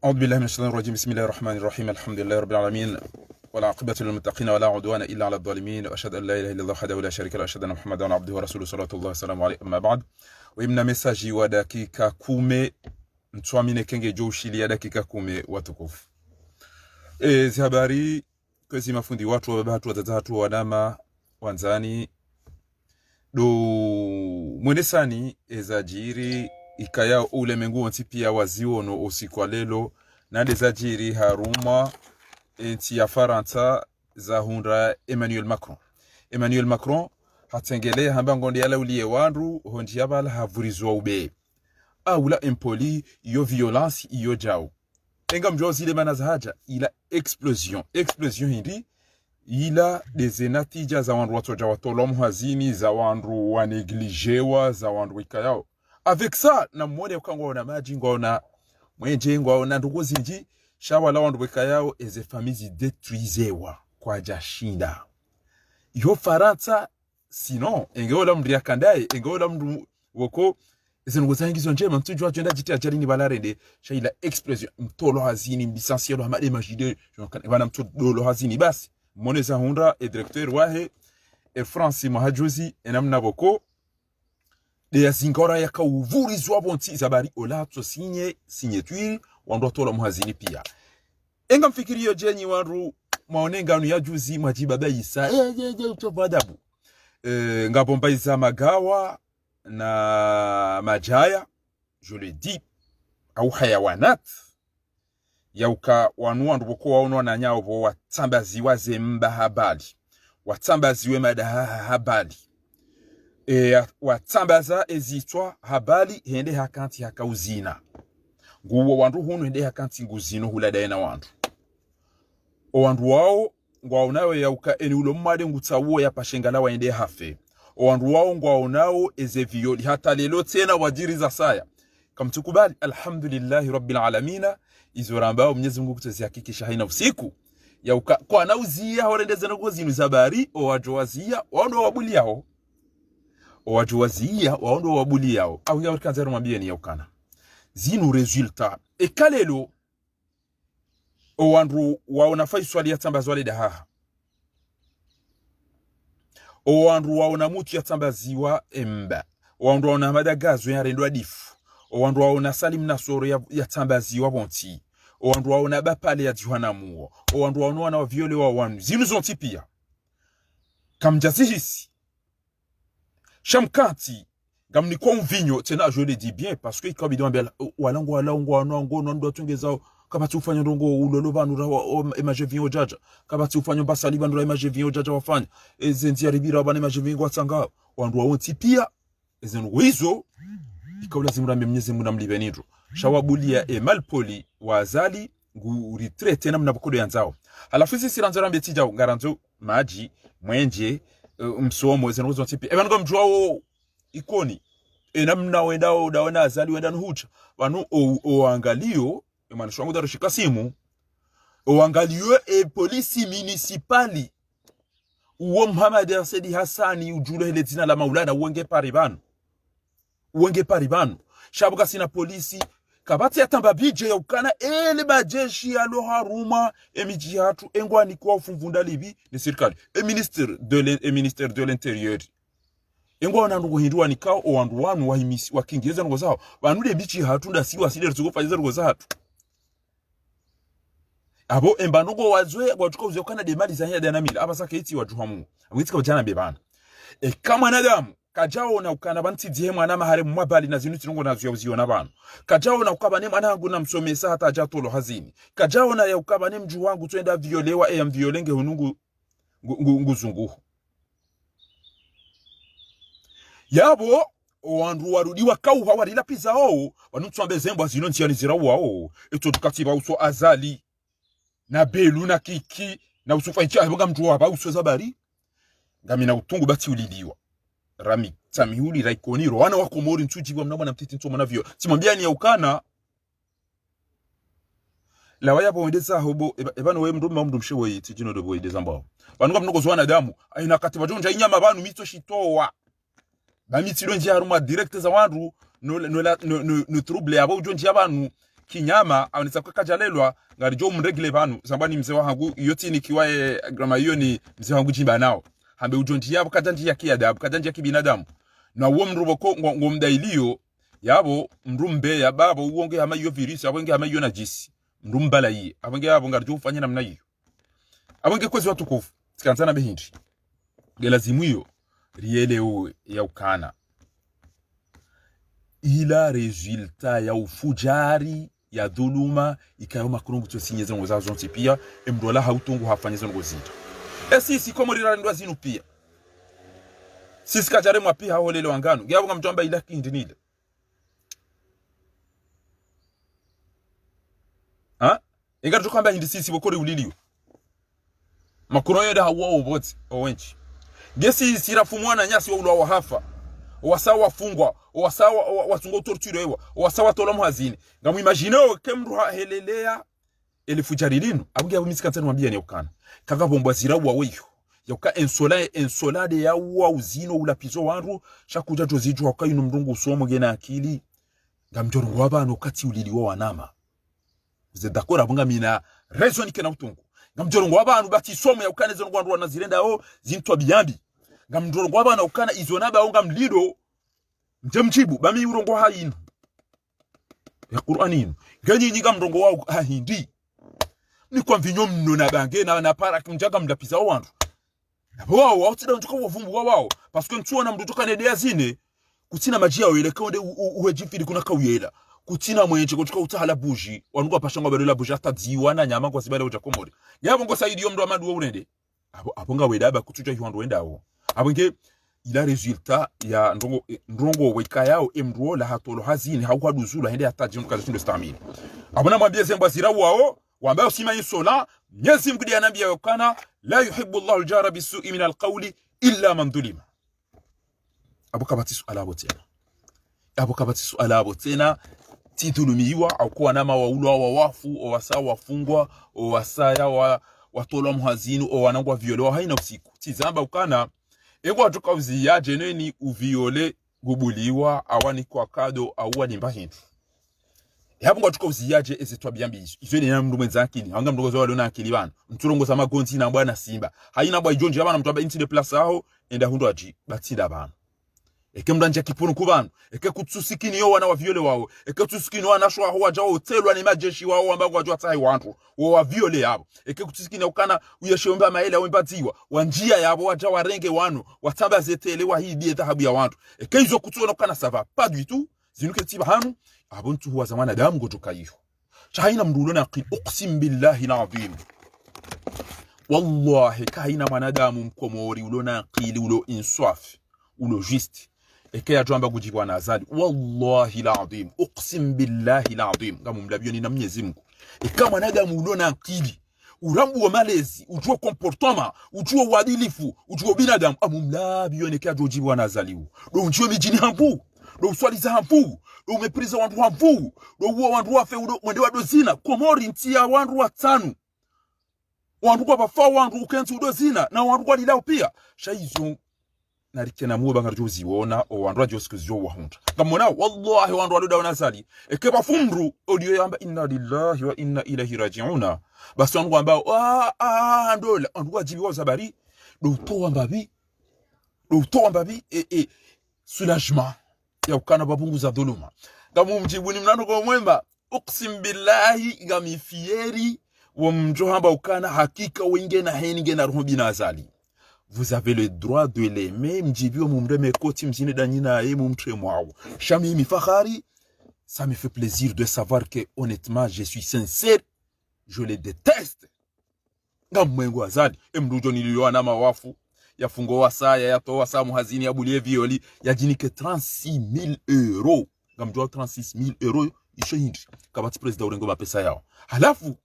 أعوذ بالله من الشيطان الرجيم بسم الله الرحمن الرحيم الحمد لله رب العالمين والعاقبة للمتقين ولا عدوان إلا على الظالمين وأشهد أن لا إله إلا الله وحده لا شريك له وأشهد أن محمدا عبده ورسوله صلى الله وسلم عليه أما بعد وإمنا مساجي ودakika 10 mtuamine kenge joushilia dakika 10 watukufu habari kwezi mafundi watu wabatu watatu wanama wanzani do mwenesani ezajiri ikaya ulemengu wanti pia waziono usiku wa lelo nande zajiri haruma enti ya Faransa za hundra Emmanuel Macron hatengele hamba ngondi ala uliye wandu hondi yabala havurizwa ube awula impoli iyo violence iyo jao enga mjozi ile mana zahaja ila explosion hindi ila dezenatija za wandu watoja watolomu hazini za wandu waneglijewa za wandu wikayao avec ça na mwone ukangwa ona maji ngona mwenje ngona ndugu zinji shawa la wandu wikayao eze famizi detruizewa kwa jashinda yo Faransa sinon engeola mndu yakandaye engeola mndu woko ezengo zangizo njema mtuju wajenda jiti ajalini balarende shaila explosion mtolo hazini licencielo hamade majide bana mtolo hazini basi moneza hundra et directeur wahe e France mahajuzi enamna boko de yazingora yaka uvurizwa bonti zabari olatso signature wando tola muhazini pia enga mfikirio jenyi wandu maonenga anu ya juzi majibaba isa utobadabu ngabomba isa magawa na majaya je le dis au hayawanat yauka wandu boko waonwa na nyao bo watambaziwa zemba habali watambaziwe madaha habali watambaza ezitwa habali hende hakanti hakauzina nguwo wandu hunu hende hakanti nguzino huladaye na wandu wandu wao ngwao nawe yauka eni ulo mmade ngutawo ya pashengala waende hafe wandu wao ngwao nao eze violi hata lelo tena wajiri za saya kamtukubali alhamdulillahi rabbil alamina izorambao Mwenyezi Mungu kutozihakikisha haina usiku yauka kwa nauzia horendeze ngozinu zabari owajowazia waondo wabuliao owajuwazia waondo wabuliao au ya kanzero mabiyeni yaukana zinu resultat ekalelo owandu waona faiswali yatambazwale daha owandu waona mutu yatambaziwa emba owandu waona madagazo yarendwa difu owandu waona Salim Nasoro yatambaziwa bonti owandu waona bapale ya Juhanamuo owandu waona wana viole wa wanu zinu zonti pia kamjazihisi Shamkanti gamni kwa mvinyo tena je le dis bien parce que ikabidwa mbele walango wanango ndo tungezao kabati ufanya ndongo ulolo banu imaje vinyo jaja kabati ufanya basali banu imaje vinyo jaja wafanya ezenzi aribira bana imaje vinyo watsanga wandu wonti pia ezen wizo ikawla zimrambe Mwenyezi Mungu namlibenidro shawabulia malpoli wazali nguritrete namna bokodo yanzao alafu sisi ranzara mbetija ngaranzo maji mwenje msomo ezen wizo tipi ebango mjwao ikoni namna wendao daona azali wenda nhucha banu oangalio emanisho wangu darushika simu oangalio polisi municipali uwo Muhammad Asedi Hassani ujule hele tina la maulana uwenge paribanu shabuka sina polisi kabati atamba bije ya ukana ele bajeshi ya lo haruma emiji hatu engwani kwa ufumvunda libi ni serikali minister de l'intérieur engwa wanandugo hindua nikao owandu wanu wahimisi wakingeza ngo zao banule bichi hatunda siwa sile tukofanyiza ngo zatu abo embanugo wazwe gwachuka uzokana de mali zanya danamila abasaka iti wajuhamu awitika bajana bebana kama nadamu kajao na ukana banti dihe mwana mahare mwabali na zinu tinongo na zuya na bana kajao na ukaba ne mwana wangu na msomesa hata jatolo hazini kajao na ya ukaba ne mju wangu twenda violewa violenge hunungu nguzungu yabo wandu warudiwa kauha warila pizza ho wanutwambe zembo zino ntiani zirawa ho eto tukatiba uso azali na belu na kiki na usufa ntia aboga mtu waba uso zabari ngamina utungu bati uliliwa rami tamihuli raikoniro wana wakomori ntujibwa mnabwa na mtiti ntoma navyo simwambia ni yaukana la waya bondeza hobo ebano we mnduma mndumshewo yiti jino dobo ideza mbao banunga mnogo zwana damu aina katiba jonja inyama banu mito shitowa ba mitilo nje haruma direct za wandu no trouble abo jonja banu kinyama aoneza kwa kajalelwa ngarijo mregile banu sambani mzee wangu yoti ni kiwae grama hiyo ni mzee wangu jimba nao hambe ujonji yabo kajanji ya kiadabu kajanji ya kibinadamu na uwo mruboko ngomdailio yabo mrumbe ya babo uonge hama hiyo virisi abonge hama hiyo najisi mrumbala yi abonge yabo ngarijo ufanye namna hiyo abonge kwezi watu kufu sikanzana behindi gelazimu hiyo riele uwe ya ukana ila resulta ya ufujari ya dhuluma ikayo makurungu tosinyeze ngo zazo zonse pia emdola hautungu hafanyizo ngo zinto sisi komo rirandwa zinu pia sisi kajare mwa pia holele wangano ngiyabo ngamjomba ila kindi nile ingari tukamba hindi sisi bokore uliliyo makuroyo da hawo oboti owenchi gesi sirafumwa na nyasi wa ulo wa hafa wasawa fungwa wasawa watungo torture ewa wasawa tolomo hazini ngamu imagine kemru helelea elifujarilino abunge abumisikantsana mwambia ne ukana kaga bombo zirawa weyo yoka ensolade ya wa uzino ulapizo wanru shakuja jozijo wakayino mrungu usomo gena akili ngamjorongo wabano kati uliliwa wanama zedakora bunga mina reason kena utungu ngamjorongo wabano bati somo ya ukane zono gwandu wanazirenda o zintwa biyambi ngamjorongo wabano ukana izonaba onga mlido mjemchibu bami urongo hainu ya Qur'aninu ganyi nyiga mrongo wao hindi ni kwa mvinyo mno na bange na para kumjaga mlapiza wantu wao wautida ntuka wavumbu wao paske ntuona mdutoka nedea zine kutina majia wele konde uwejifiri kuna kawiyela kutina mwenche kutoka utahala buji wanuka pashanga badola buji hata ziwana nyama kwa sibale ujakomori yabo ngo saidi yo mdo amadu wa urende abonga wedaba kutuja hiwandu wendao abonge ila resulta ya ndrongo weka yao emruo la hatolo hazini hauwa duzula hende hata jimu kazi shindo stamini abona mwambia zemba zira wao wambao sima insola nyezi mkudi ya nabia yokana la yuhibbu Allahu al-jara bisu'i min al-qawli illa man dhulima abukabati suala abo tena titulumiwa au kuwa nama wa ulo wa wafu o wasa wafungwa o wasaya watolo mhazini o wanangwa violo haina usiku tizamba ukana ego atuka uziya jeneni uviole gubuliwa awani kwa kado awa nimba hintu yabu ngatuka uziyaje ezetwa byambi izwe ne mndu mwenzakini hanga mndu gozo na akili bana mturongo za magonzi na bwana simba haina bwa ijonje abana mtu aba intide place aho enda hundu aji batida bana eke mdanje kipunu kubana eke kutsusikini yo wana wa viole wao eke kutsusikini wana shwa ho waja hotelwa ni majeshi wao ambao wajua tai wantu wa viole yabo eke kutsusikini ukana uyeshomba maele wembatiwa wanjia yabo waja warenge wanu watamba zetele wa hii die dhahabu ya wantu eke hizo kutuona ukana sava pas du tout zinuke tiba hanu abuntu huwa zamana damu gotoka hiyo chaina mdulona qil uqsim billahi alazim wallahi kaina mwanadamu mkomori ulona qili ulo insaf ulo juste eke ya tuamba kujibwa na azali wallahi alazim uqsim billahi alazim kama mlabioni na Mwenyezi Mungu eka mwanadamu ulona qili urambu wa malezi ujue comportement ujue uadilifu ujue binadamu amumlabioni eke ya tujibwa na azali do unjue mijini hampu do swali za hampu do umepriza wandu hampu do uwa wandu wafe wende wadozina komori ntia wandu watanu wandu kwa bafa wandu ukenzi udozina na wandu kwa lilao pia shaizo narikena muba ngarjozi wona o wandu ajoskuzyo wahunta ngamona wallahi wandu waluda wanazali eke bafumru audio yamba inna lillahi wa inna ilahi raji'una basi wandu ambao ndola wandu wajibi wa zabari do to ambabi soulagement ya ukana babunguza dhuluma ngamu mjibuni mnano kwa mwemba uqsim billahi ngamifieri wa mjohamba ukana hakika wenge na henige na roho binazali vous avez le droit de l'aimer mjibiwa mumreme koti mzine danina ye mumtre mwao shami mifahari ça me fait plaisir de savoir que honnêtement je suis sincère je le déteste ngamwengu azali emrujo niliyoa na mawafu yafungo wasaya yatoa samu hazini ya bulie violi ya jinike 36,000 euros ngamjua 36,000 euros isho hindi kabati president urengo mapesa yao halafu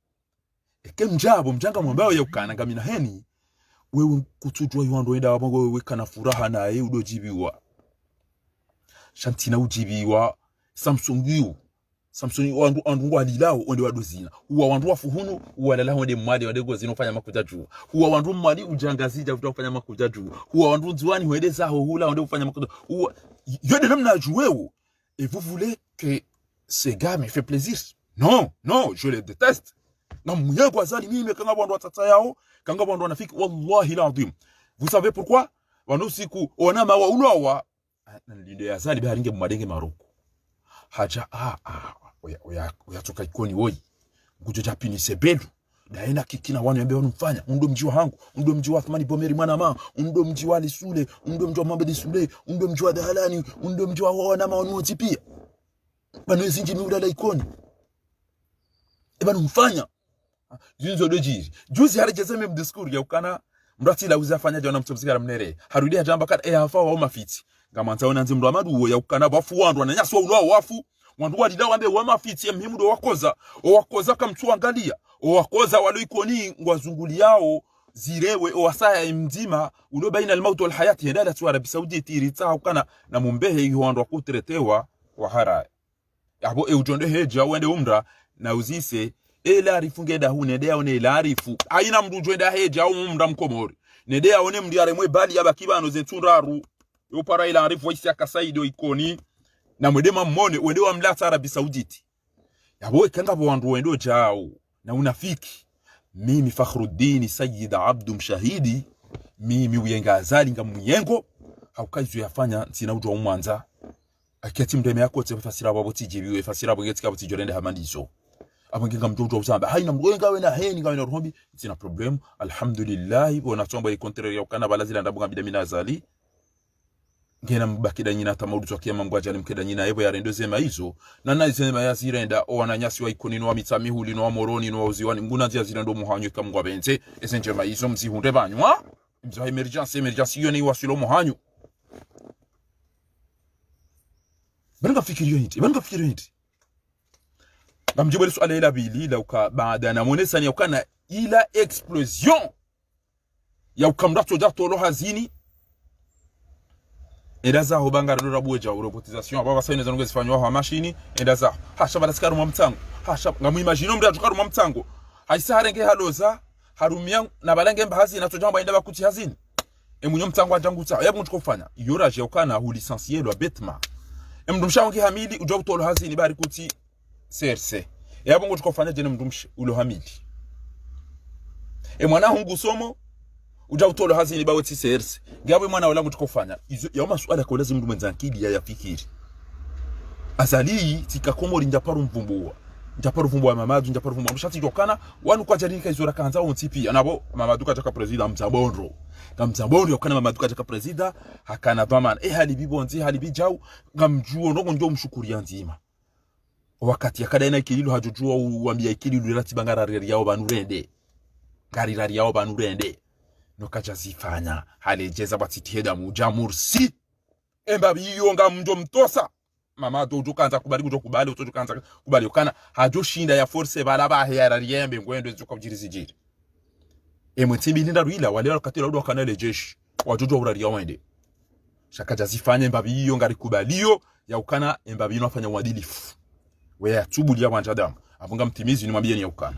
eke mjanga mwambao ya ukana ngamina heni wewe kutujua yuando enda wabongo wewe kana furaha na ye udojibiwa shantina ujibiwa Samsung wandu walilao onde wadozina huwa wandu wafuhunu huwa lala onde mwade wade gozi nofanya makujaju huwa wandu mwali ujangazija utafanya makujaju huwa wandu nzuani wede zaho hula onde ufanya makujaju huwa yode namna juwewo et vous voulez que ce gars me fait plaisir Non, je les déteste. Na mwenyewe Azali mimi kanga bondo tata yao, kanga bondo wanafiki wallahi l'azim. Vous savez pourquoi? Wano siku ona mawa unawa ndio Azali baharinge mumadenge Maroko. Haja oya toka ikoni woi. Ngujo japini sebelu. Daena kikina wanu yambe wanu mfanya. Undo mjiwa hangu, undo mjiwa Athmani Bomeri Manama, undo mjiwa Lisule, undo mjiwa Mambedi Sule, undo mjiwa Dahalani, undo mjiwa Wanama wanu otipia. Banu zinji miudala ikoni. Banu mfanya. Junzo dojiri. Juzi harejezeme mdiskuri ya ukana mrati la uzafanya jana mtobzikara mnere. Harudia jamba kat hafa wa mafiti. Gamanta ona nzi mramadu uwe ya ukana bafu wandu na nyaswa unawa wafu. Wandu walida wambe wa mafiti ya mhimu do wakoza kamtu angalia. Wakoza walo ikoni ngwazunguli yao zirewe wasaya mzima ulo baina almautu wal hayati hedala tu Arabi Saudite irita ukana na mumbehe hiyo wandu wakuteretewa wa harai. Abo ujonde heja wende umra na uzise ela arifunge da hu nedea one ela arifu aina mrujo enda heja au umra mkomori nedea one mdiare mwe bali abakibano zeturaru yo para ela arifu isi akasaido ikoni na mwedema mmone wende wa mlata Arabi Saudite yabo kanga bo wandu wendo jao na unafiki mimi Fakhruddin Sayyid Abdu Mshahidi mimi uyenga Azali nga muyengo haukaizwe yafanya tina ujwa umwanza akati mdeme yako tefasira babo tijibiwe fasira bogeti kabo tijorende hamandizo abangenga mtoto usamba haina mwenga wena heni nga wena ruhombi sina problem alhamdulillah bona tomba i contraire yakana balazila ndabunga bidamina Azali ngena mbakida nyina tamaudu twakia mamgwa jali mkeda nyina ebo ya rendo zema hizo na nazema ya zirenda wananyasi wa ikonino wa mitamihu lino wa moroni no wa uziwani nguna zia zirendo muhanyo kamgwa benze esenjema hizo mzihunde banywa mzaha emergency yoni wasilo muhanyo Banga fikirio hindi. Ngamjibu swali ila bili la uka baada na monesa ni ukana ila explosion ya ukamdato jato lo hazini edaza ho banga ro rabuja robotisation aba basayine zanonge zifanywa ha machine edaza hasha balaskaru mu mtango hasha ngamu imagine mndu atukaru mu mtango haisa harenge haloza harumia na balange mbahazi na tojamba inda bakuti hazini emunyo mtango ajanguta yabu ntukofanya yoraje ukana hu licencier lo betma mdumshangi hamili ujwa utolo hazini bari kuti CRC yabo ngo tukofanya jene mdumshi ulo hamili mwana hungu somo ujwa utolo hazini bawe ti CRC ngabo mwana wala ngo tukofanya izo ya maswala ko lazima mdu mwanzankili ya fikiri Azali tikakomori njaparu mvumbuwa Mamadu njaparu mvumbuwa mshati dokana wanu kwa jarika izora kanza ontipi anabo Mamadu kachaka president mzabonro kamzabonro yokana Mamadu kachaka president hakana baman halibibo nzi halibijau ngamjuo nongo njo mshukuria nzima wakati yakada ina ikililu hajujua uambia ikililu rati bangara reri yao banurende gari rari yao banurende nokaja zifanya halejeza batitiheda mujamursi embabi yonga mjo mtosa Mamadu ujukanza kubali kujokubali utojukanza kubali ukana hajoshinda ya force balaba hera riembe ngwendo zokabjirizijiri emwetibi linda ruila wale wakatira udo kanale jeshi wajojo urari yawende shakaja zifanye mbabi hiyo ngari kubaliyo ya ukana mbabi ino afanya uadilifu weya tubu liya wanjadamu abunga mtimizi ni mwambie ni ya ukana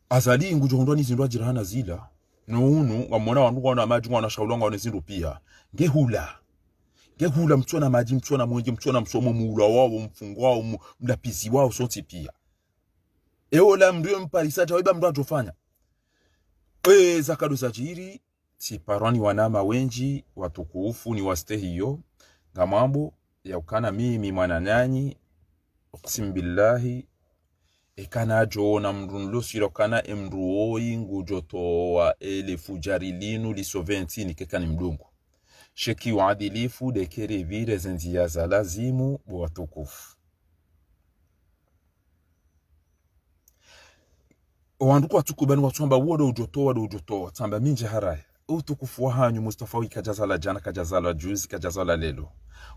Azali ngujohondwani zindwa jirahana zila nuunu wamona wanunga wana maji wana shaulonga wana zindu pia ngehula mtuona maji mtuona mwenje mtuona msomo muula wao mfungwa wao mlapizi wao sonti pia eola mndio mparisaja weba mndu ajofanya zakadu zajiri si parwani wanama wenji watukufu ni waste hiyo ngamambo ya ukana mimi mwana nanyi uksim billahi ekana ajoona mrunlo sirokana emruoi ngujoto wa elefu jarilinu liso 20 kekani mdungu sheki waadilifu dekere vile zenziya za lazimu watukufu wanduku watukubani watuamba wado ujotoa tamba minje haraya utukufu wahanyu Mustafa wika jazala jana kajazala juzi kajazala lelo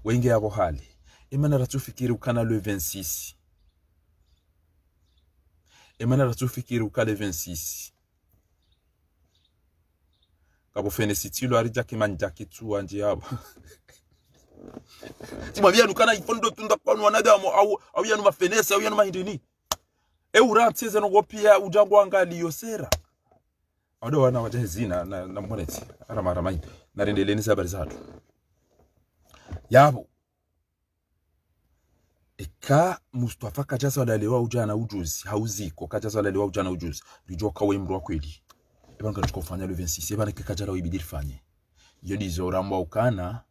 wenge yabo hali imana ratufikiri ukana le 26 ukale 26 kabo fenesitilo arija kimanja kitu anje yabo timabia nukana ifondo tunda kwa wanadamu au yanu mafenesa au yanu mahindini uranteze no gopia ujango angali yosera ado wana wajezina na mmoneti aramara mai narendeleni sabari zatu yabo eka Mustafa kajaza walalewa ujana ujuzi hauziko kajaza walalewa ujana ujuzi lijua kawe mru wa kweli ebanga tukofanya le 26 ebana kajara wibidi fanye yodi zoramba ukana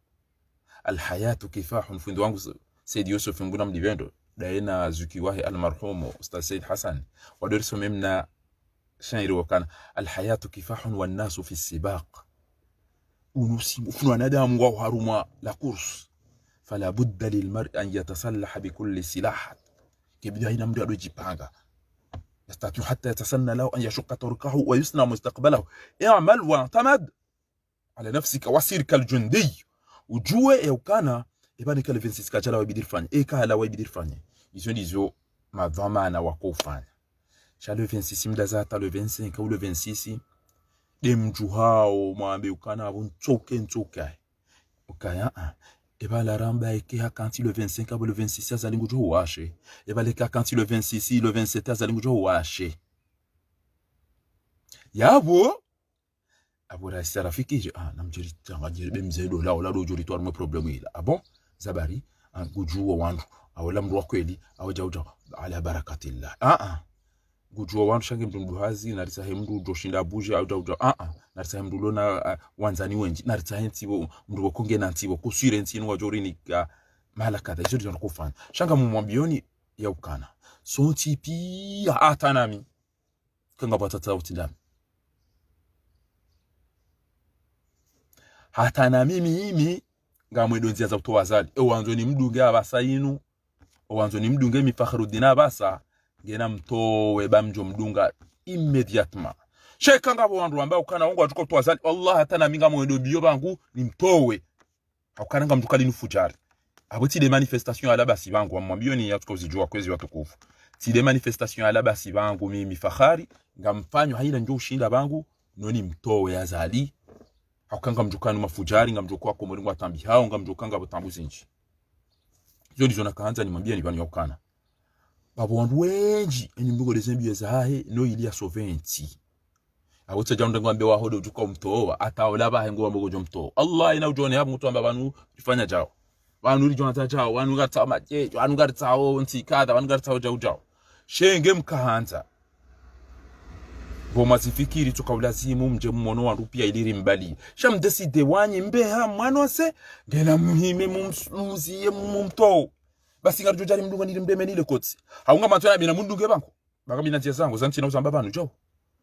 alhayatu kifahun fundi wangu Said Yusuf nguna mdivendo daina zukiwahi almarhumu Ustaz Said Hassan wadoriso memna shairi wakana alhayatu kifahun wan nasu fi sibaq unusi mfunu nadamu wa haruma la course fala budda lilmar'i an yatasallaha bikulli silah kibida ina mdu adojipanga yastatu hatta yatasanna lahu an yashqa turkahu wa yusna mustaqbalahu i'mal wa tamad ala nafsika wasirka aljundi ujue eukana ebani kale 26 kachala wabidi fanya hala wabidi fanya izo ndizo madhamana wako ufanya cha le 26 mda zata le 25 ou le 26 demju hao mwambe ukana ntoke ukaya ebala ramba eke hakanti le 25 abo le 26 azalingu jo washe ebale kakanti le 26 le 27 azalingu jo washe yabo abura sarafiki namjeri tangajeri bemzedo la ola dojori to armo problème ila bon zabari gujuwa wandu awala mru kweli awajauja ala barakatillah gujuwa wandu shange mtu hazi na risahe mru doshinda buja awajauja na risahe mru lona wanzani wenji na risahe ntibo mru konge na ntibo kusire ntino wajori ni malaka da jori ndo kufanya shanga mumwambioni ya ukana so tipi atanami kanga batata utindami hata na mimi ngamwe donzia za utowazali wanzo ni mdunge abasayinu wanzo ni mdunge Fakhruddin abasa ngena mtowe bamjo mdunga immediatement sheka ngabo wandu ambao kana wangu atuko utowazali Allah hata na minga mwendo biyo bangu ni mtowe akana ngam tukali nufujari aboti de manifestation ala basi bangu amwambio ni yatuko zijua kwezi watukufu ti de manifestation ala basi bangu mimi Fakhari ngamfanyo haina njoo ushinda bangu noni mtowe azali hakanga mjukani mafujari ngamjukwa kwa muringo atambi hao ngamjukanga butambuzi nchi yo ndizo nakaanza nimwambia ni bani yakana babo wandu wenji enyimbugo dezembi zahahe no ili ya soventi awotsa jaunda ngwambe wa hodo juko mtowa ataola bahe ngombo gojo mtowa Allah ina ujone hapo mtu amba banu ifanya jao banu lijona tajao wanu gatsa maje wanu gatsa onti kada wanu gatsa jao shenge mkahanza Voma zifikiri tukawlazimu mje mmono wa rupia iliri mbali. Sham deside wanyi mbeha mwanose. Gena muhime mumsuzie mumto. Basi nga rujari mdunga nilimdeme nile kotsi. Haunga matwana bina mundunge banko. Baka mina njia zangu. Zanchi na uzamba banu jao.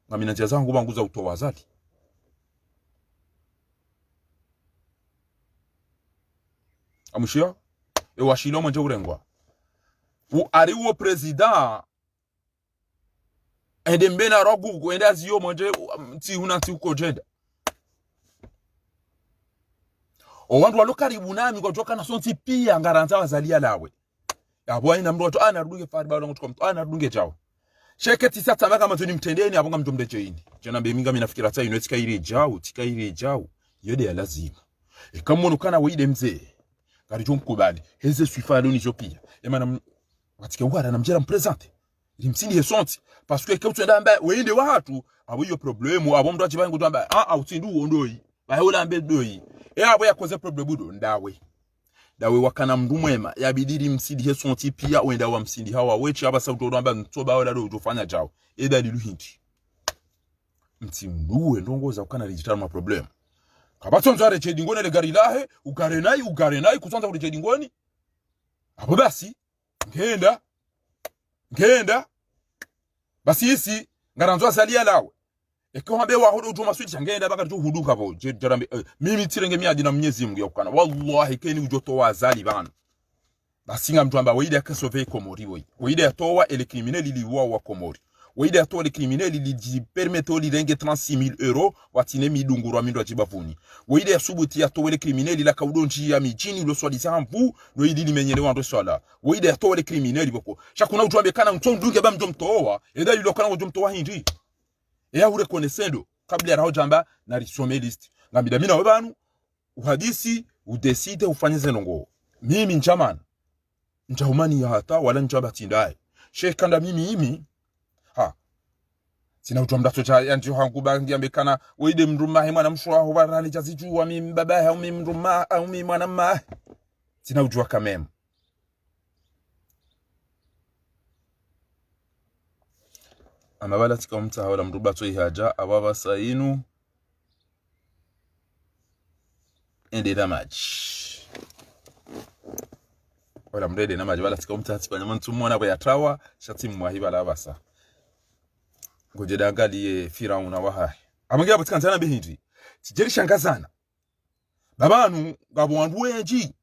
Nga mina njia zangu bangu za utowa zali. Amushia? Washilo manje urengwa. Ari uo prezida. Ende mbena rogu kuenda ziyo mwenje ti huna ti uko jeda wandu walo karibu nami kwa joka na sonti pia ngaranza wazalia lawe yabo ina mndu watu anarudunge fari bado ngotuko mtu anarudunge jao sheketi sasa baka matuni mtendeni abonga mjomde cheini jana be minga minafikira ta ino tika ire jao yode ya lazima kama kana weide mzee kari jomkubali heze swifalo ni jopia emana watike wara na mjera mpresente limsindi hesonti parce que quand tu ndamba weinde watu abo yo problème abo mndu achibangu ndamba utindu ondoi bahola mbe doi abo yakoze problème do ndawe dawe wakana mndu mwema yabidiri msindi hesonti pia wenda wa msindi hawa wechi aba sauto ndamba ntoba wala do ufanya jao edalilu hindi mtinduwe ndongoza ukana digital ma problème kabato nzare chedingone le garilahe ukarenai kutonza kule chedingoni abo basi ngenda basi isi ngaranzo asalia lawe ekombe wa hodo tuma switch ngenda baka tu huduka bo jarambe mimi tirenge miadi na Mwenyezi Mungu yakana wallahi keni ujoto wazali bana basi nga mtu amba weide akasove komori weide atowa ele criminel liwa wa komori weide atowa le criminel li permetto li renge 36000 € watine midunguru amindo ajibafuni weide asubuti atowa le criminel la kaudonji ya mijini lo swadi sambu no idi limenyele wando swala weide atowa le criminel boko shakuna utu ambekana mtondunge ba mtomtowa eda lilo kana mtomtowa hindi ya ure konesendo kabla ya jamba na risome list ngambida mina webanu uhadisi udeside ufanye zenongo mimi njamana njahumani ya hata wala njaba tindai shekanda mimi sina utu mdato cha yanti hangu bangi ambekana weide mruma mwana mshwa ho barani jazijua mimi baba au mimi mruma au mimi mwana ma sina ujua kamem amabala tika mta wala mruba to ihaja ababa sainu ende damage wala mrede na majwala tika mta tika mtu mwana kwa yatrawa shati mwahiba la basa ngoje dangalie Firauna wahaye amangira batika ntana behindri tijeri shangazana babanu ngabo wandu wenji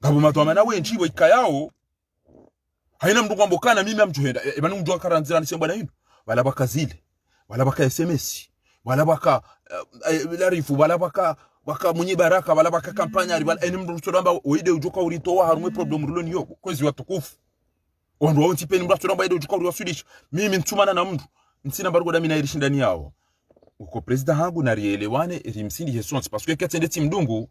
ngabo matwa na wenji boikayao haina mndu kwambokana mimi amjuhenda ebanu mndu akaranzira ni sembana yinu wala bakazile wala baka SMS wala baka larifu wala baka munyi baraka wala baka kampanya wala eni mndu turamba oide ujoka uritowa harumwe problem ruloni yo kwezi watukufu wandu wonti peni mndu turamba ide ujoka uriwasulisha mimi ntumana na mndu ntsina barugo damina irishindani yao uko president hangu na rielewane rimsindi hesonsi parce que katende timdungu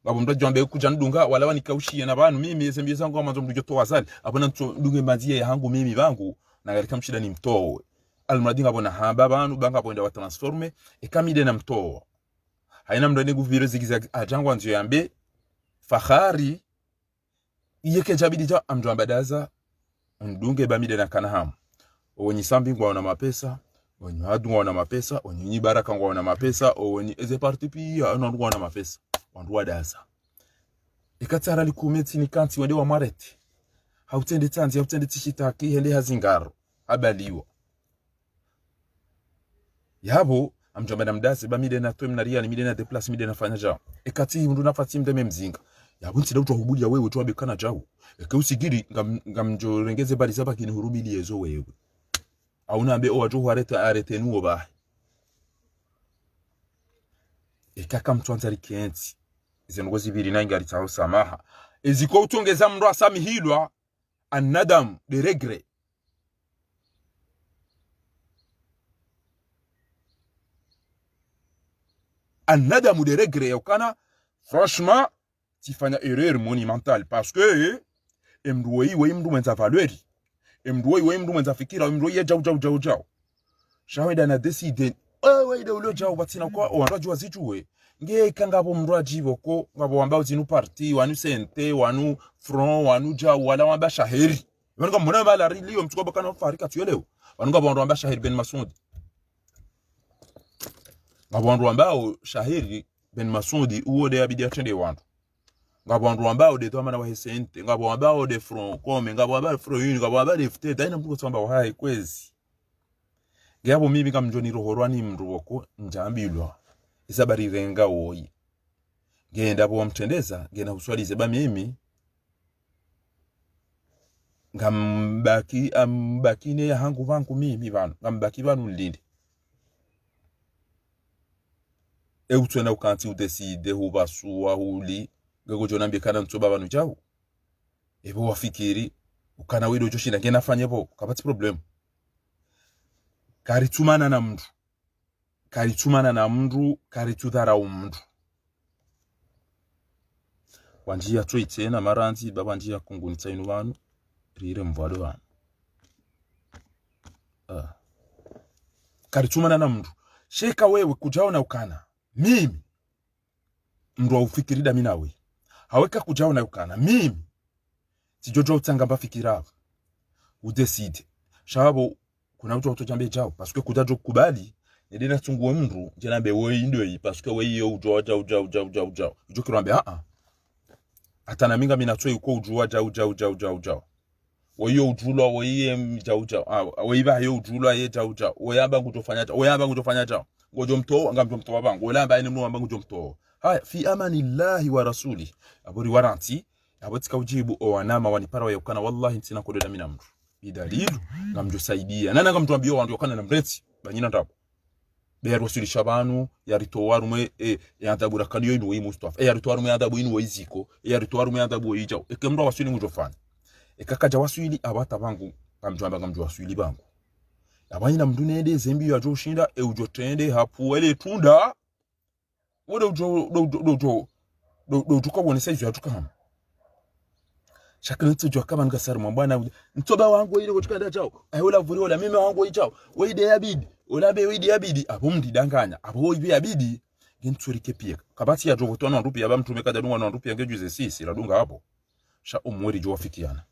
ngabo mndu jambe kuja ndunga wala wanikaushia na bantu mimi ezembiye zangu amanzo mndu joto wazali abona ndunge mbanziye hangu mimi bangu na galika mshida ni mtowe almradi ngabona hamba bantu banga bonda wa transforme ekamide na mtowe haina mndu negu viro zigiza ajangwa nzo yambe fahari yeke jabidi ja amjambadaza ndunge bamide na kanaham onyi sambi ngwa na mapesa onyi hadu ngwa na mapesa onyi baraka ngwa na mapesa onyi eze parti pia ngwa na mapesa wandu wadaza ikatara likumeti ni kanti wende wa marete hautende tanzi hautende tishitaki hende hazingaro abaliwa yabo amjamba mdazi bamide na twem na ria ni mide na deplace mide na fanya jao ikati mndu nafati mdeme mzinga yabo ntida utwa hubulia wewe tu abekana jao ekausigiri ngamjorengeze bali zaba kini hurumili yezo wewe auna ambe o wajo arete nuo ba ekaka mtwanzari kienti izengo zibiri nanga litaho samaha eziko utongeza mndu asamihilwa annadam de regret annadam de regret yokana franchement tifanya erreur monumentale parce que mndu wewe mndu mwenza valeri mndu wewe mndu mwenza fikira mndu ye jao shaweda na decide wewe de ulo jao batina kwa wandaji wazijuwe nge kangabo mndu ajibo ko ngabo ambao zinu parti wanu sente wanu front wanu jao wala wamba shaheri wanu mona bala rilio mtuko kana farika tuyeleo wanu ngabo wamba shaheri Ben Masudi ngabo wamba shaheri Ben Masudi uode abidi atende wandu ngabo wamba de tomana wa sente ngabo wamba de front comme ngabo wamba front yuni ngabo wamba de fte daina mtuko tsamba wa hai kwezi ngabo mimi kamjoni rohorwani mndu wako njambilwa isabari renga woyi ngenda bo mtendeza ngena uswalize ba mimi ngambaki ne hangu vangu mimi bana ngambaki banu lindi utwena ukanti udeside hubasuwa huli ngego jona mbikana ntoba banu jawo ebo wafikiri ukana wido joshinda ngena fanyebo kabati problem karitumana na mndu karitudhara mndu wanjia tena maranzi baba njia kunguni tsainu banu rire mvado banu karitumana na mndu sheka wewe kujao na ukana mimi mndu ufikirida minawe haweka kujao na ukana mimi sijojo utanga mbafikira udeside shabo kuna mtu utojambe jao parce que kudajo kubali ndina tunguwe mndu njenambe wewe ndio yi parce que wewe yo ujao ujokirambe hata na minga minatwe uko ujua jao wewe ujulwa wewe jao wewe ba yo ujulwa ye jao wewe amba ngutofanya jao ngojo mto ngamjo mto bangu wewe amba ni mnu amba ngojo mto haya fi amanillahi wa rasuli abori waranti abotika ujibu o wanama wanipara wa yokana wallahi ntina kododa mina mndu bidalilu ngamjo saidia nana ngamtuambia wandu yokana na mreti banyina ndako be rasuli shabanu yaritowarumwe yantabura kaniyo inu wi Mustafa yaritowarumwe yantabu inu iziko yaritowarumwe yantabu ijao ekemro wasuli ngujofana ekakaja wasuli abata bangu ngamjo wasuli bangu abanyina mdunede zembi ya joshinda ujotende hapu ele tunda wode do tukabone saizu ya tukama shaka nitujwa kama ngasara mbwana ntoba wangu ile kuchukada chao ayola vuri ola mimi wangu ichao weide yabidi olabe weide yabidi abo mdidanganya abo ibe yabidi ngenturike pia kabati ya jogo tona ndupi yaba mtume kada dunga na ndupi yangejuze sisi radunga hapo sha umweri jo wafikiana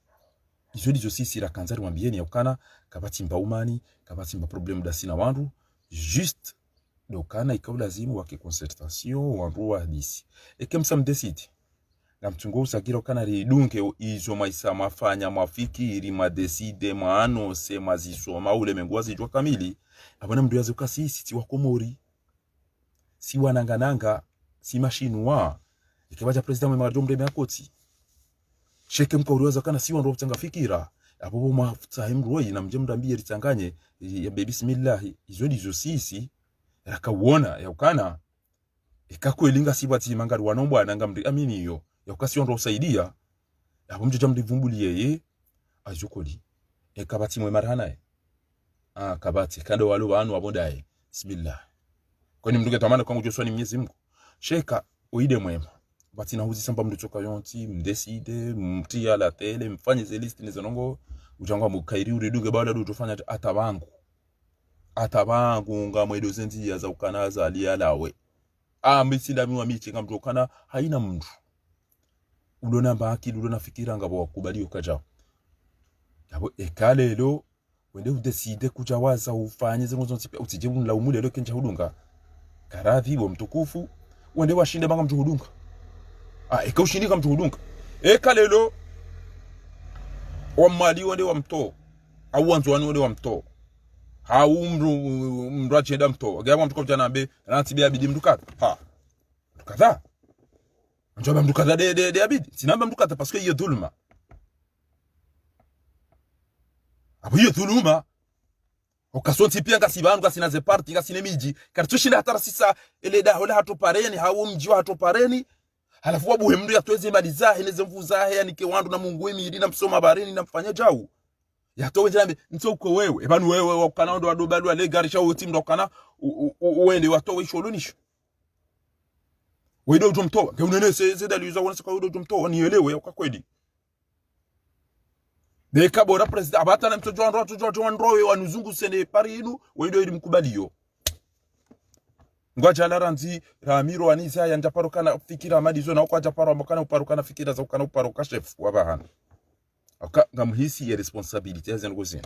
izo ndizo sisi la kanzari mwambieni yaukana kabati mbaumani kabati mba problemu da sina wandu juste dokana ikaw lazimu wake concertation wandu wa hadisi ekemsa mdesidi na mtungo usagira ukana ridunke izo maisa mafanya mafikiri madeside maanose mazisoma ule menguazi jwa kamili abana mdu yaze ukasisi si wakomori si wanangananga si mashinwa ikibaja president mwe marjo mreme akoti sheke mkauriwaza kana si wandu waputanga fikira abo mafutahimu roi na mjemdambie ritanganye ya bismillah izo ndizo sisi rakawona yaukana ikakwelinga sibati mangari wanombo ananga mri amini yo yakasi wandu usaidia abo mjoja mdivumbuli yeye ajukoli kabati mwe marhana kabati kando walo wanu wabondaye bismillah kwani mnduge tamana kwangu joswani Mwenyezi Mungu sheka uide mwema bati na huzi samba mduchoka yonti mdeside mtia la tele mfanye ze list nizonongo ujangwa mukairi uridunge bawala do tufanya atabangu nga mwedo zenzi ya za ukanaza aliyalawe misinda miwa michi nga mtokana haina mndu ulona mbaki ulona fikira ngabo wakubali ukajao yabo ekalelo wende udeside kujawaza ufanye zengo zonzi utije unla umule lo kenja hudunga karadhi bo mtukufu wende washinde banga mtu hudunga ikaushindika mtu hudunga ekalelo wamali wende wa mto au wanzwani wende wa mto mdu achenda mto agaba mtu kwa janambe ranatibia bidi mdukata mdukata njoba mdukata de abidi sinamba mdukata parce que hiyo dhulma abo hiyo dhulma ukasonti pia ngasibantu ngasinaze party ngasine miji kartushinda hatara sisa ile da hola hatopareni hawo mji wa hatopareni halafu wabuhe mndu yatweze mali zahe neze mvu zahe yani ke wandu na Mungu wemi na msoma bareni na mfanya jau yatowe jambe ntoko wewe ebanu wewe wakana ndo adobalu ale garisha uti mndokana uende watowe isholonisho wewe ndo mtoa ngeunene seze liuza wana sika ndo mtoa nielewe kwa kweli deka bora president abata na mtojo androwe wanuzungu sene pari inu wewe ndo mkubaliyo ngwaja laranzi ramiro anisa yanja parokana fikira madizo na kwa japaro ambokana uparokana fikira za ukana uparoka chef wabahana ngamhisi ya responsibility ya zengozi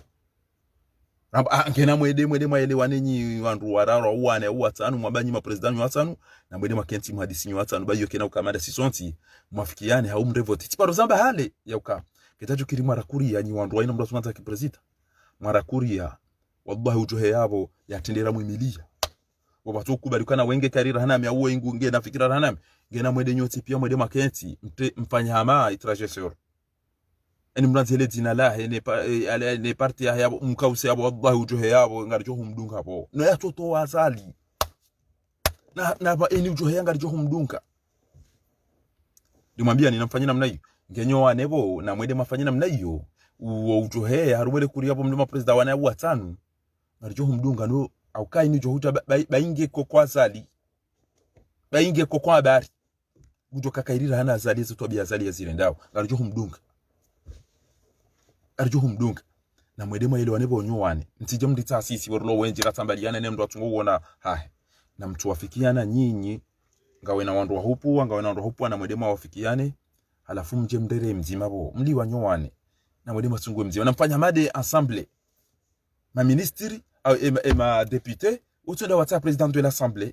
ngena mwede maelewane nyi wandu wararo uwane uwatanu mwabanyi ma president watanu na mwede makenti mhadisi watanu bayo kena ukamada sisonti mwafikiane haumrevote tiparo zamba hale ya uka kitacho kiri marakuri ya nyi wandu waina mdo sunata ki president marakuri ya wallahi ujohe yabo yatendera mwimilia wabatu kubalikana wenge karira hanami ya uwe ingu ngena fikira hanami ngena mwede nyoti pia mwede makenti mfanya hama itrajesor eni mranzele dina lahe ne parti ya mkause yabo wallahi ujohe yabo ngarijo humdunga hapo no ya toto wazali na ba eni ujohe ngarijo humdunga dimwambia ninamfanyia namna hiyo ngenyoa nebo na mwede mafanyia namna hiyo ujohe harubele kuri hapo mlima president wana yabu atanu ngarijo humdunga no au kai ni johuta bainge kwa azali bainge kwa habari kutoka kairira hana azali zetu tabia azali ya zile ndao ngarijo humdunga arjo humdunga na mwedema ile wanebo nyowane ntije mndi taasisi worlo wenje katambaliana ne mndo atungo uona hahe na mtu wafikiana nyinyi ngawe na wandu wahupu na mwedema wafikiane halafu mje mdere mzima bo mli wanyowane na mwedema tungo mzima na mfanya made assemblée ma ministre et ma député utunda wata président de l'assemblée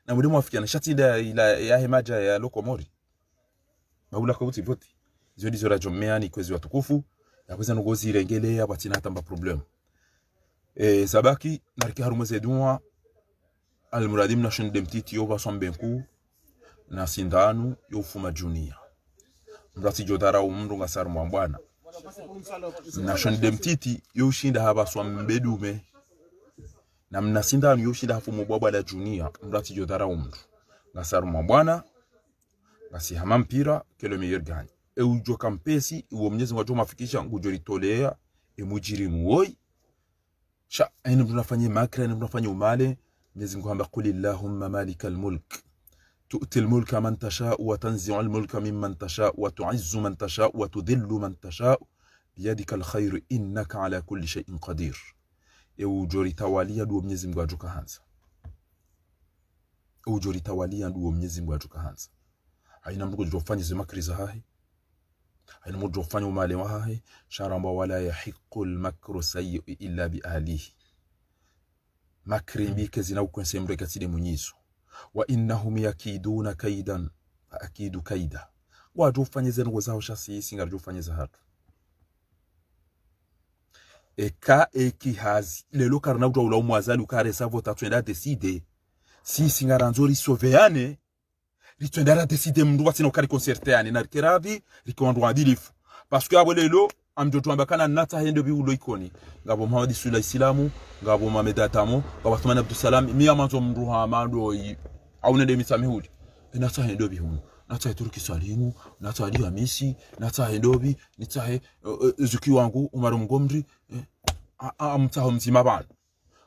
na mwedema wafikiana shatinda ila ya hemaja ya lokomori maula kwa vote zodi zora jomeani kwezi watukufu yakweza nugozi irengele abatina tamba problem sabaki nariki haruma zedwa almuradim na shinde mtiti yo basombenku na sindanu yo fuma junior mrati jodara umndu ngasar mwambwana na shinde mtiti yo shinda haba swambedume na mna sindanu yo shinda hafu mubwabwa la junior mrati jodara umndu ngasar mwambwana ngasi hama mpira kelo meilleur gagne ujo kampesi uwo Mwenyezi Mungu mafikisha ngujori tolea emujiri muoi sha ene tunafanya makra ene tunafanya umale Mwenyezi Mungu hamba qul illahumma malikal mulk tu'ti al mulka man tasha wa tanzi'u al mulka mimman tasha wa tu'izzu man tasha wa tudhillu man tasha biyadika al khair innaka ala kulli shay'in qadir ujori tawalia duo Mwenyezi Mungu ajuka hanza ujori tawalia duo Mwenyezi Mungu ajuka hanza haina mtu kujofanya zimakri za hahi aina mojo fanya umale wahe sharamba wala yahiqu almakru sayyi illa bi ahlihi makri mbike zina ukwense mreka tide munyizo wa innahum yakiduna kaidan akidu kaida watu ufanye zengo zao shasi singa ufanye za hatu eka ekihazi lelo karna uta ula umwazali ukare savo tatwenda decide si singaranzori soveane ritwenda decide mndu watina ukari concerteane na keravi rikondo adilifu parce que abo lelo amjoto ambakana nata hendo bi ulo ikoni ngabo Muhammad sula islamu ngabo Mohamed atamo ngabo Athman Abdul Salam mi amanzo mndu ha mando yi aune de misamihudi nata hendo bi huno nata Turki Salimu nata Ali Hamisi nata hendo bi nita zuki wangu Umar Mgomri amtaho mzima bana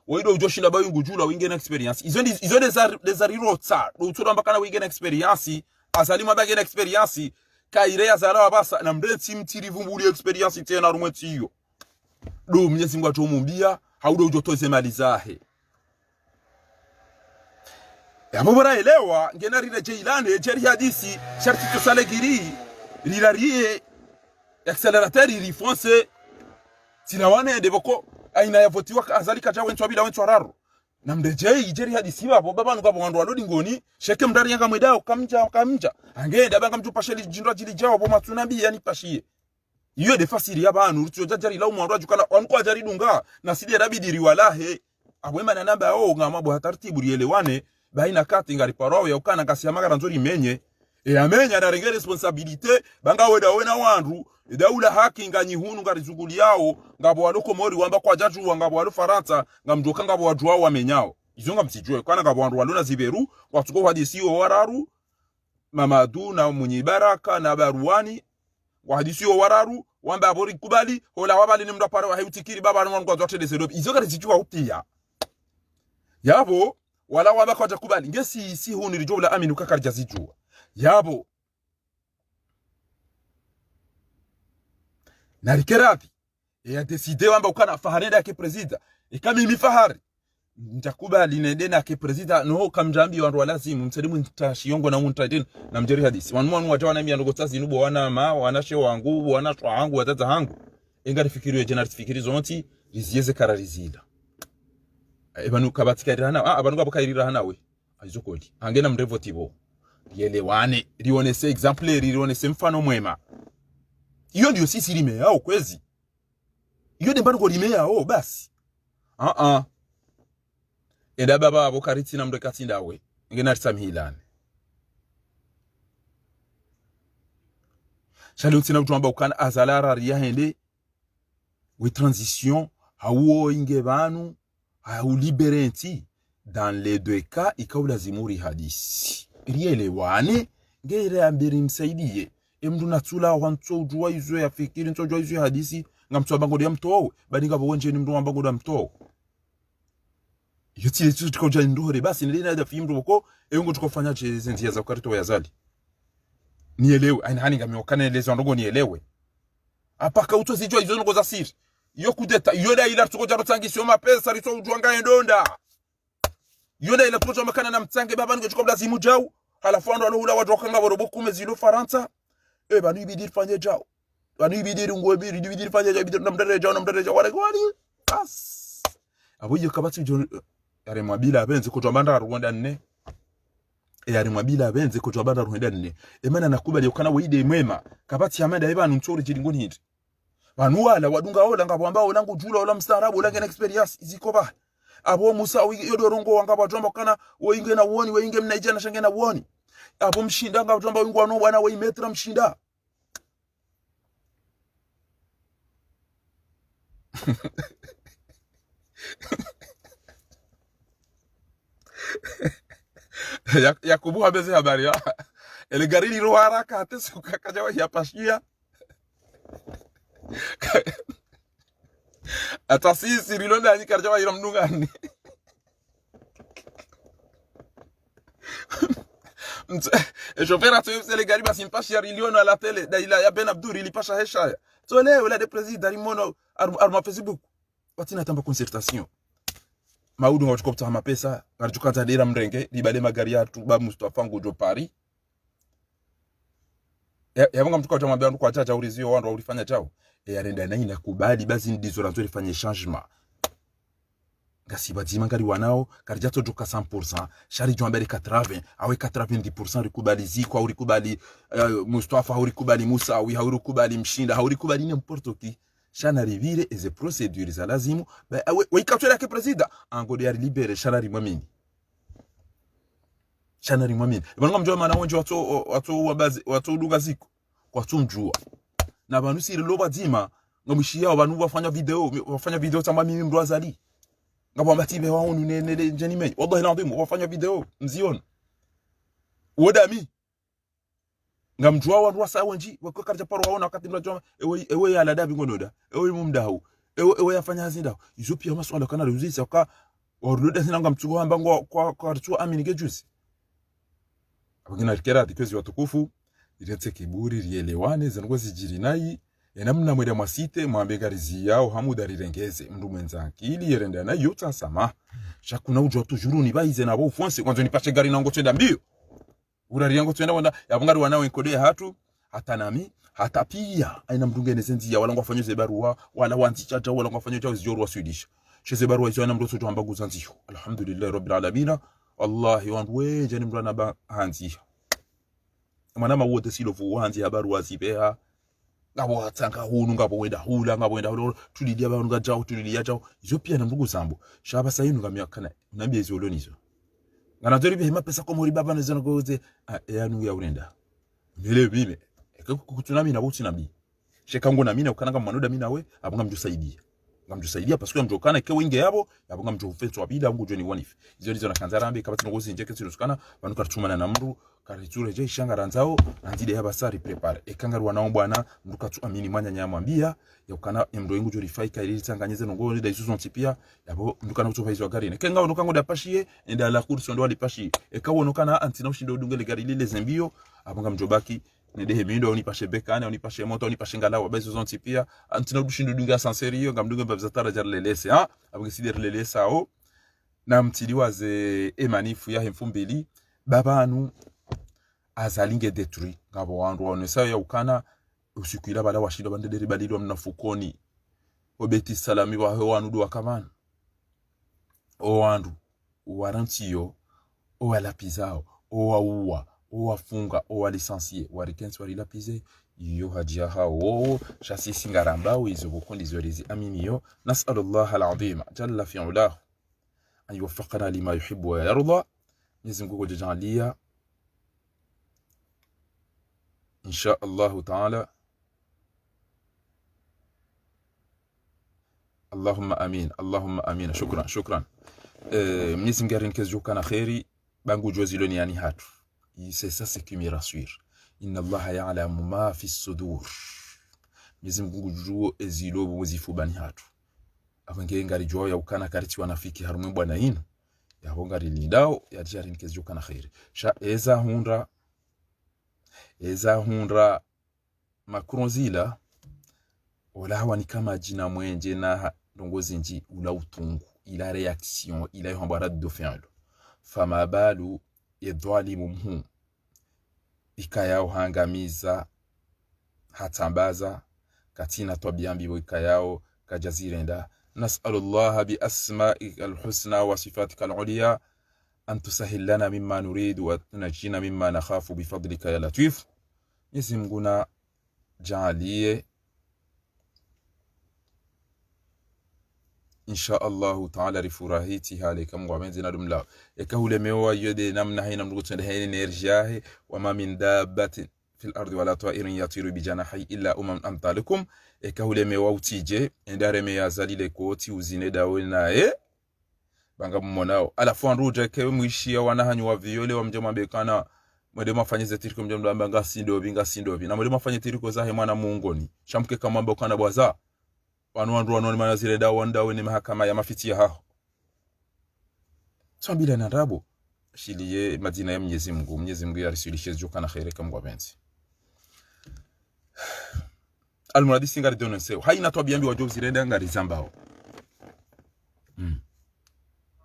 wedo ujoshinda bayungu jula wingena experience izo des arirotsa do utoda mbakana wingena experience azalima bagena experience kaire azalawa basa na mrensi mtiri vumbuli experience tena rumweti hiyo do Mwenyezi Mungu atomumbia haudo ujotoze mali zahe yabo bora elewa ngena rire Jailane jeri hadisi sharti to salegiri rilarie accelerateur irifonse tinawane ndeboko aina ya votiwa azalika cha wentu abila wentu araro na mdeje ijeri hadisi babo baba ngabo wandu walodi ngoni sheke mdari yanga mwedao kamja angenda banga mtu pasheli jindwa jili jawo bo matunabi yani pashie iyo de fasiri y'abantu rutyo jajari la umwandu ajukana wanko ajari dunga na sidi rabidiri walahe abwema na namba ngama bo hatartibu rielewane baina kati ngari parawe ya ukana kasi amagara nzori menye amenya na renge responsabilité banga wena wandu daula haki nganyihunu ngari zuguli yao ngabo waloko mori wamba kwa jaju ngabo walu Faransa ngamjoka ngabo wajua wamenyao izonga msijue kana ngabo wandu walona ziberu watuko hadisi wararu Mamadu na Munyibaraka na Baruani wahadisi wararu wamba abori kubali hola wabali ni mda pare waheutikiri baba na mwangu zote de sedopi izoga zijua upia yabo wala wamba kwa jakubali ngesi si huni rijobla aminu kakarja zijua yabo narikerapi ya decide wamba ukana faharenda ke president ikami mifahari ntakubali nendena ke president no kamjambi wandu walazimu msalimu ntashiongo na muntadin na mjeri hadisi wanmu wajawana mi anogotsazi nubo wana ma wanashe wangu wanashwa wangu wataza hangu engari fikiri general fikiri zonti rizieze kararizida ebanu kabatika irana abanu gabo kairira we azokoli angena mrevo tibo rielewane rionese example rionese mfano mwema iyo ndio sisi lime yao kwezi iyo ndembano ko lime yao basi eda baba abo kariti na mreka tindawe ngena tsamhilane shalo tina utuamba ukana azalara riahende we transition hawo inge banu au liberenti dans les deux cas ikaula zimuri hadisi rielewane ngere ambiri msaidie emdu natula wanto ujua izo ya fikiri nto ujua izo ya hadisi ngamtu bango ya mtowe badi ngabo wonje ni mdu bango ya mtowe yoti yetu tukoja ndore basi nilina da fimdu boko eyongo tukofanya zentia za karito ya zali nielewe aina hani ngamiokana lezo ndogo nielewe apaka uto zijua izo ngo za siri yo kudeta yoda ila tukoja rutangisio mapesa rito ujua ngaye ndonda yoda ila tukoja makana na mtsange baba ngo tukobla zimu jau halafu ando alo ula wadoka ngabo roboku mezilo Faransa banu ibidiri fanye jao banu ibidiri ngobiri ibidiri fanye jao ibidiri namdare jao wale as aboyo kabati jo yare mwabila abenze ko twabanda Rwanda nne yare mwabila abenze ko twabanda Rwanda nne emana nakubali ukana weide mwema kabati amanda ebanu ntsori jiringoni hiti banu wala wadunga ola ngabo ambao langu jula ola mstarabu ola ngena experience iziko ba abo musa yodorongo wanga batomba kana woinge na woni woinge mnaija na shange na woni abo mshinda ngabo tomba wingwa no bwana weimetra mshinda Yakubu habeze habari ya ele gari ni haraka hata suka kajawa ya pashia ata sisi rilonda ni kajawa ila mdungani chauffeur tu ele gari basi mpashia riliona la tele da ila ya Ben Abdul ilipasha hesha to leo la de president rimono arma Facebook watina tamba concertation maudu ngachukopta mapesa ngachukata dira mrenge libale magari yatu ba Mustafa ngojo Paris yabanga mtu kwa tamwambia mtu kwa chacha ulizio wandu ulifanya chao anenda na inakubali basi ndizo ranzo ifanye changement ngasi bazima ngari wanao karijato joka 100% shari jwambere 80 awe 90% rikubali ziko au rikubali Mustafa au rikubali Musa au rikubali Mshinda au rikubali n'importe qui shana rivire eze procedure za lazimu ba we ikatwera ke president angode ya libere shana rimwamini shana rimwamini banga mjwa mana wonje watu wabazi watu duga ziko kwa tumjua na bantu siri lo bazima ngamushia abantu bafanya video tamba mimi mndo azali ngabo mbatibe waonu nene njeni menye wallahi naadhimu wafanya video mziona wodami ngamjua wandu wasawenji wakarja paro waona wakati mnajua ewe ya ladabi ngonoda ewe mumdahu ewe yafanya hazinda izo pia maswala kana ruzisa kwa waruda sina ngamtugo ambango kwa tu amini gejuzi abagina kera dikozi watukufu iretse kiburi rielewane zango zijiri nayi namna mweda masite mwambe garizi yao hamuda rirengeze mndu mwenza akili yerenda na yota sama shakuna ujwa tujuru ni baize na bo fonse kwanza nipashe gari nango twenda mbio urari yango twenda wanda yabangari wanao enkode hatu hata nami hata pia aina mdungene senzi ya wala ngwafanyeze barua wala wanti chacha wala ngwafanyeze zioru wa Swedish sheze barua hizo namro soto ambagu zanziho alhamdulillah rabbil alamin wallahi wanwe jani mrana ba hanzi manama wote silofu wanzi habaru wazibeha ngabo hatanga hunu ngabo wenda hula ngabo wenda hulu tulidia ba nga jao tulidia jao izo pia na mbugu zambo shaba sayinu ngamyakana nambye izolonizo ngana tori be mapesa ko muri baba nezana goze yanu ya urenda nile bime kutunami na buti nabi shekango na mina ukananga manoda mina we abunga mjusaidia parce que mjokana ke winge yabo yabunga mjofeto abida ngo joni wanifi izo na kanzarambe kabati ngozi njeke tsiruskana banuka tumana na mru kariture je shangara nzao nandide yabasari prepare ekangaru wanao bwana mrukatu amini mwanya nyamwambia yakana emdo ingu jori faika ili tanganyeze ngo nda isuzo ntipia yabo ndukana kutofa izo gari ne kenga onokango da pashie enda la course ndo ali pashie ekawo onokana antina ushindo dungele gari lile zembio abunga mjobaki ne dehe mindo oni pashe bekane oni pashe moto oni pashe ngala wabezo zontipia antina ushindo dunga sanserio ngamdunga babzatara jar lelese ha abunga sider lelese ao na mtiliwa ze emanifu ya hemfumbili babanu azalinge detruit ngabo wandu wanesa ya ukana usikwira bala washindo bandederi balilo mnafukoni obeti salami wa wandu do akamana o wandu warantiyo o alapizao o aua o afunga o licencier warikensi wari lapize yo hajia hao chasi singaramba wizo bokondi zorizi aminiyo nas'alullah alazim jalla fi ulahu an yuwaffaqana lima yuhibbu wa yarda nizunguko jajalia إن شاء الله تعالى اللهم آمين اللهم آمين شكرا منيسم غارين كزجو كان خيري بانغو جوزيلوني يعني هاتو c'est ça ce qui me rassure إن الله يعلم ما في الصدور منيسم غوجو ezilo bozifu bani hatu avange ngari jo ya ukana kariti wanafiki harumwe bwana ino ya hongari lidao ya jarin kezjو kana kheri sha eza hundra makronzila wala hawa ni kama jina mwenje na ndongozi nji ula utungu ila reaction ila yohambara do fi'l fama balu yadhalimu mhu ikayao hangamiza hatambaza katina twabiambi ikayao kajazirenda nas'alullaha bi asma'i al-husna wa sifatika al-ulya أن تسهل لنا مما نريد وتنجينا مما نخاف بفضلك يا لطيف يسمغنا جعليه إن شاء الله تعالى رفراهيتها لكم ومنزنا دملا يكهول ميوا يدي نمنا هين نمغوتن هين نرجاه وما من دابة في الأرض ولا طائر يطير بجناحي إلا أمثالكم يكهول ميوا وتيجي ndare meya zalile koti uzine dawena banga mmonao ala fwanruja kewe mwishia wanahanyu wa viole wa mjama bekana mwede mafanyeze tiriko mjama banga sindovi na mwede mafanye tiriko zahe mwana muungoni shamke kama mbokana bwaza wanwandu manazile dawa wandawe ni mahakama ya mafitia hao Twambile na rabo shiliye madina ya Mwenyezi Mungu ya risulishe joka na khaireka mwa benzi almuradi singari donense haina twabiambi wajozi renda ngari zambao